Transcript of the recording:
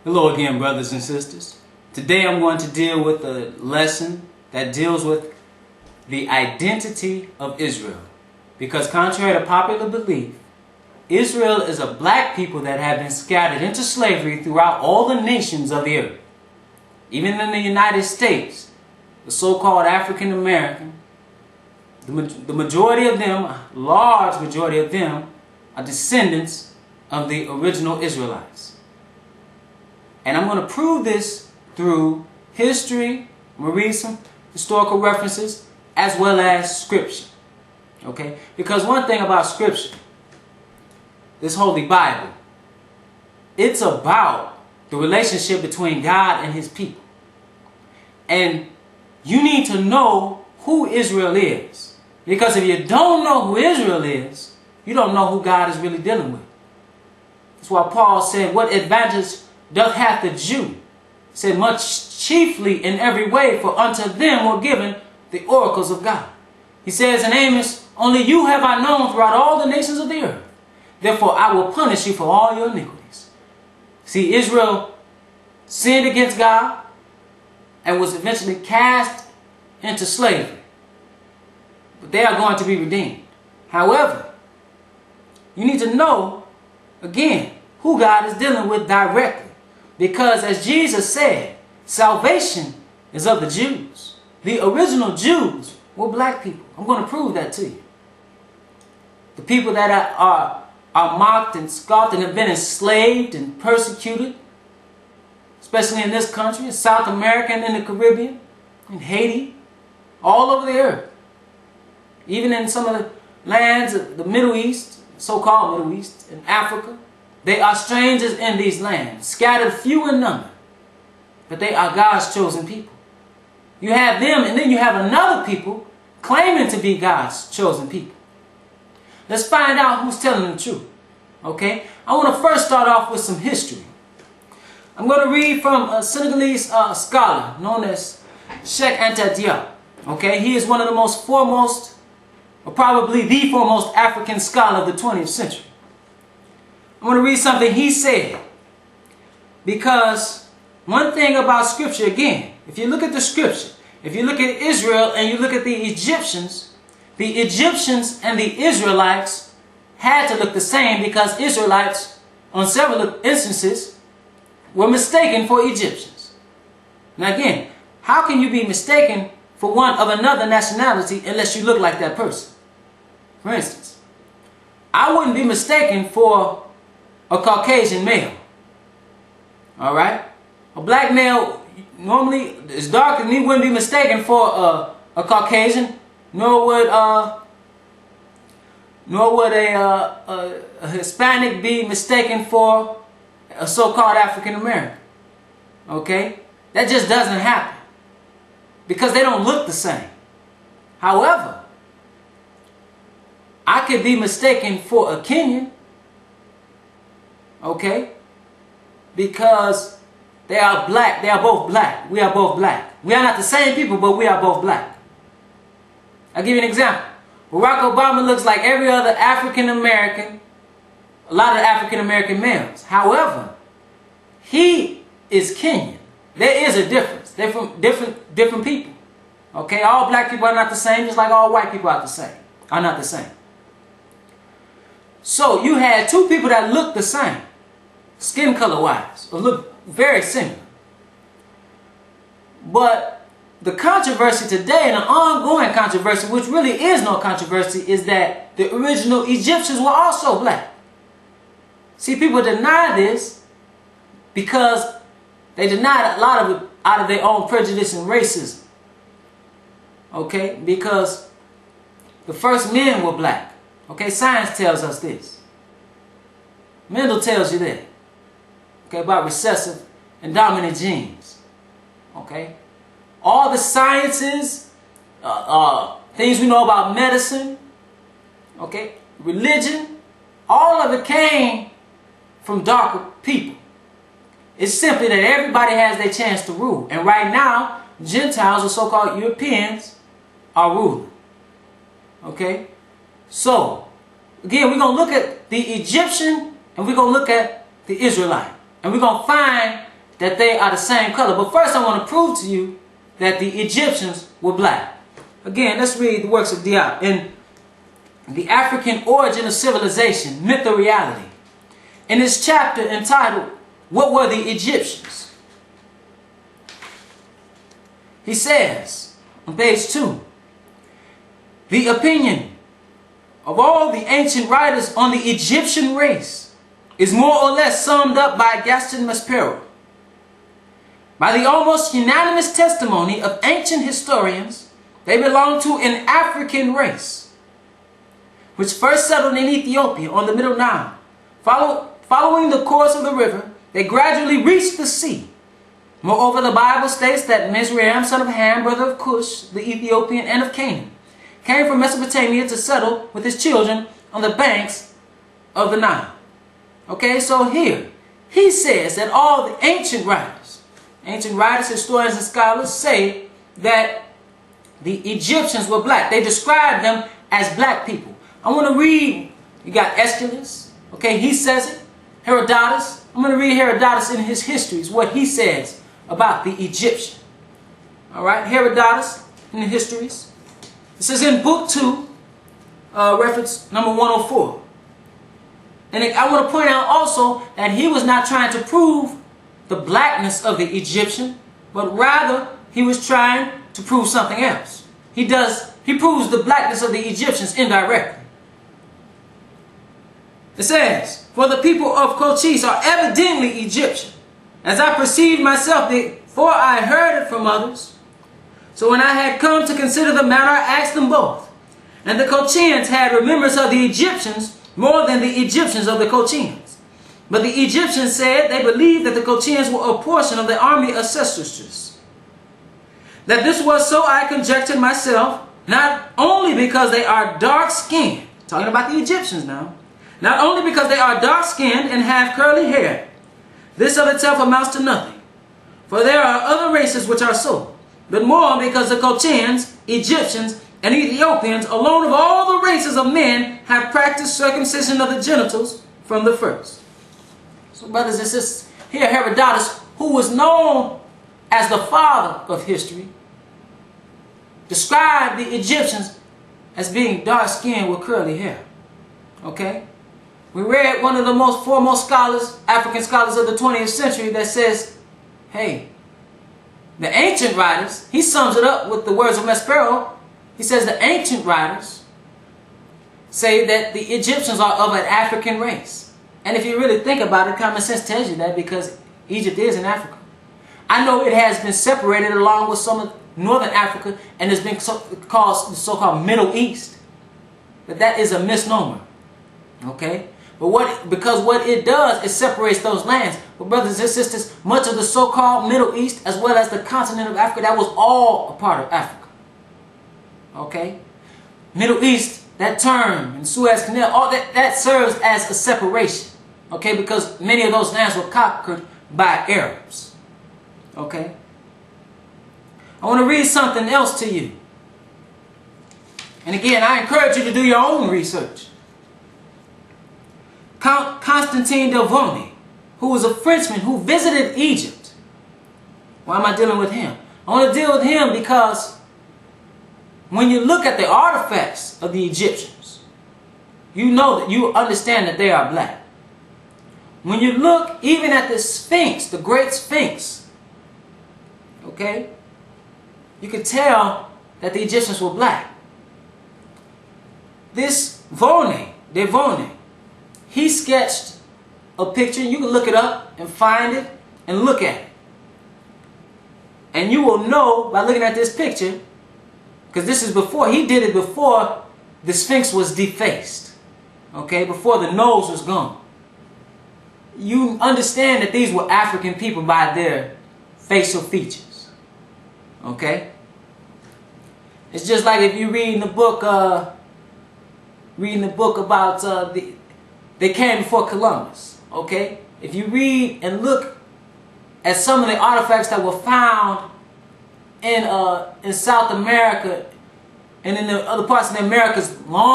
Hello again, brothers and sisters. Today I'm going to deal with a lesson that deals with the identity of Israel. Because contrary to popular belief, Israel is a black people that have been scattered into slavery throughout all the nations of the earth. Even in the United States, the so-called African American, the majority of them, a large majority of them, are descendants of the original Israelites. And I'm going to prove this through history, I'm going to read some historical references, as well as scripture. Okay? Because one thing about scripture, this Holy Bible, it's about the relationship between God and His people. And you need to know who Israel is. Because if you don't know who Israel is, you don't know who God is really dealing with. That's why Paul said, what advantage doth hath the Jew? He said, much chiefly in every way, for unto them were given the oracles of God. He says in Amos, only you have I known throughout all the nations of the earth. Therefore I will punish you for all your iniquities. See, Israel sinned against God and was eventually cast into slavery. But they are going to be redeemed. However, you need to know, again, who God is dealing with directly. Because as Jesus said, salvation is of the Jews. The original Jews were black people. I'm going to prove that to you. The people that are mocked and scoffed and have been enslaved and persecuted, especially in this country, in South America and in the Caribbean, in Haiti, all over the earth. Even in some of the lands of the Middle East, so-called Middle East, in Africa. They are strangers in these lands, scattered few in number, but they are God's chosen people. You have them, and then you have another people claiming to be God's chosen people. Let's find out who's telling the truth. Okay? I want to first start off with some history. I'm going to read from a Senegalese scholar known as Cheikh Anta Diop. Okay? He is one of the most foremost, or probably the foremost African scholar of the 20th century. I'm going to read something he said. Because one thing about scripture, again, if you look at the scripture, if you look at Israel and you look at the Egyptians and the Israelites had to look the same because Israelites, on several instances, were mistaken for Egyptians. Now again, how can you be mistaken for one of another nationality unless you look like that person? For instance, I wouldn't be mistaken for a Caucasian male. Alright? A black male normally is dark and he wouldn't be mistaken for a Caucasian, nor would a Hispanic be mistaken for a so-called African American. Okay? That just doesn't happen. Because they don't look the same. However, I could be mistaken for a Kenyan. Okay? Because they are black. They are both black. We are both black. We are not the same people, but we are both black. I'll give you an example. Barack Obama looks like every other African American, a lot of African American males. However, he is Kenyan. There is a difference. They're from different people. Okay? All black people are not the same, just like all white people are not the same. So you had two people that look the same, skin color wise, or look very similar. But the controversy today, and the ongoing controversy, which really is no controversy, is that the original Egyptians were also black. See, people deny this because they deny a lot of it out of their own prejudice and racism. Okay? Because the first men were black. Okay, science tells us this. Mendel tells you that. Okay, about recessive and dominant genes. Okay? All the sciences, things we know about medicine, okay, religion, all of it came from darker people. It's simply that everybody has their chance to rule. And right now, Gentiles or so-called Europeans are ruling. Okay? So, again, we're going to look at the Egyptian and we're going to look at the Israelite. And we're going to find that they are the same color. But first I want to prove to you that the Egyptians were black. Again, let's read the works of Diop in The African Origin of Civilization, Myth or Reality. In this chapter entitled, What Were the Egyptians? He says, on page 2, the opinion of all the ancient writers on the Egyptian race is more or less summed up by Gaston Maspero. By the almost unanimous testimony of ancient historians, they belong to an African race, which first settled in Ethiopia on the Middle Nile. Following the course of the river, they gradually reached the sea. Moreover, the Bible states that Mizraim, son of Ham, brother of Cush, the Ethiopian, and of Canaan, came from Mesopotamia to settle with his children on the banks of the Nile. Okay, so here, he says that all the ancient writers, historians, and scholars say that the Egyptians were black. They describe them as black people. I want to read, you got Aeschylus, okay, he says it. Herodotus, I'm going to read Herodotus in his histories, what he says about the Egyptian. All right, Herodotus in the histories. This is in book 2, reference number 104. And I want to point out also that he was not trying to prove the blackness of the Egyptian, but rather he was trying to prove something else. He proves the blackness of the Egyptians indirectly. It says, for the people of Cochise are evidently Egyptian, as I perceived myself before I heard it from others. So when I had come to consider the matter, I asked them both. And the Colchians had remembrance of the Egyptians more than the Egyptians of the Colchians. But the Egyptians said they believed that the Colchians were a portion of the army of Sesostris. That this was so I conjectured myself, not only because they are dark-skinned, talking about the Egyptians now, not only because they are dark-skinned and have curly hair. This of itself amounts to nothing. For there are other races which are so, but more because the Colchians, Egyptians, and Ethiopians, alone of all the races of men, have practiced circumcision of the genitals from the first. So brothers and sisters, here Herodotus, who was known as the father of history, described the Egyptians as being dark-skinned with curly hair. Okay? We read one of the most foremost scholars, African scholars of the 20th century, that says, hey, the ancient writers, he sums it up with the words of Maspero. He says the ancient writers say that the Egyptians are of an African race. And if you really think about it, common sense tells you that, because Egypt is in Africa. I know it has been separated along with some of northern Africa and has been called the so-called Middle East. But that is a misnomer. Okay? But because what it does, it separates those lands. But brothers and sisters, much of the so-called Middle East, as well as the continent of Africa, that was all a part of Africa. Okay? Middle East, that term, and Suez Canal, all that serves as a separation. Okay? Because many of those lands were conquered by Arabs. Okay? I want to read something else to you. And again, I encourage you to do your own research. Count Constantine de Vauny, who was a Frenchman who visited Egypt. Why am I dealing with him? I want to deal with him because when you look at the artifacts of the Egyptians, you know that you understand that they are black. When you look even at the Sphinx, the Great Sphinx, okay, you can tell that the Egyptians were black. This de Vauny, he sketched a picture. You can look it up and find it and look at it. And you will know by looking at this picture, because this is before, he did it before the Sphinx was defaced. Okay, before the nose was gone. You understand that these were African people by their facial features. Okay? It's just like if you read the book about they came before Columbus. Okay? If you read and look at some of the artifacts that were found in South America and in the other parts of the Americas long